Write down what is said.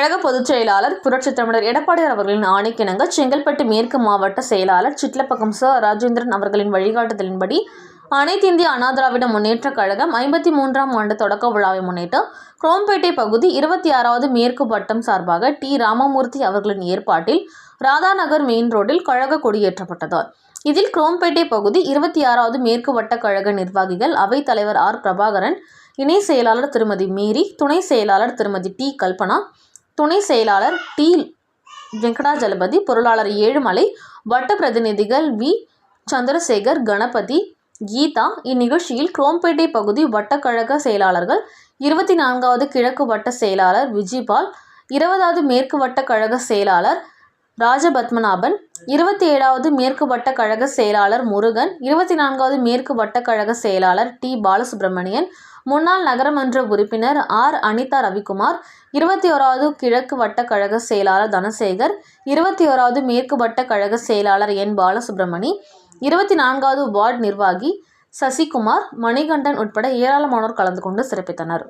கழக பொதுச் செயலாளர் புரட்சித் தமிழர் எடப்பாடியார் அவர்களின் ஆணைக்கிணங்க செங்கல்பட்டு மேற்கு மாவட்ட செயலாளர் சிட்லப்பக்கம் ச. ராஜேந்திரன் அவர்களின் வழிகாட்டுதலின்படி அனைத்து இந்திய அண்ணா திராவிட முன்னேற்றக் கழகம் 53ஆம் ஆண்டு தொடக்க விழாவை முன்னிட்டு குரோம்பேட்டை பகுதி 26வது மேற்கு வட்டம் சார்பாக டி. ராமமூர்த்தி அவர்களின் ஏற்பாட்டில் ராதாநகர் மெயின் ரோட்டில் கழக கொடியேற்றப்பட்டது. இதில் குரோம்பேட்டை பகுதி 26வது மேற்கு வட்ட கழக நிர்வாகிகள், அவைத் தலைவர் ஆர். பிரபாகரன், இணை செயலாளர் திருமதி மேரி, துணை செயலாளர் திருமதி டி. கல்பனா, துணை செயலாளர் டி. வெங்கடாஜலபதி, பொருளாளர் ஏழுமலை, வட்ட பிரதிநிதிகள் வி. சந்திரசேகர், கணபதி, கீதா. இந்நிகழ்ச்சியில் குரோம்பேட்டை பகுதி வட்டக்கழக செயலாளர்கள் 24வது கிழக்கு வட்ட செயலாளர் விஜிபால், 20வது மேற்கு வட்ட கழக செயலாளர் ராஜபத்மநாபன், 27வது மேற்கு வட்ட கழக செயலாளர் முருகன், 24வது மேற்கு வட்ட கழக செயலாளர் டி. பாலசுப்ரமணியன், முன்னாள் நகரமன்ற உறுப்பினர் ஆர். அனிதா ரவிக்குமார், 21வது கிழக்கு வட்ட கழக செயலாளர் தனசேகர், 21வது மேற்கு வட்ட கழக செயலாளர் என். பாலசுப்ரமணி, 24வது வார்டு நிர்வாகி சசிகுமார், மணிகண்டன் உட்பட ஏராளமானோர் கலந்து கொண்டு சிறப்பித்தனர்.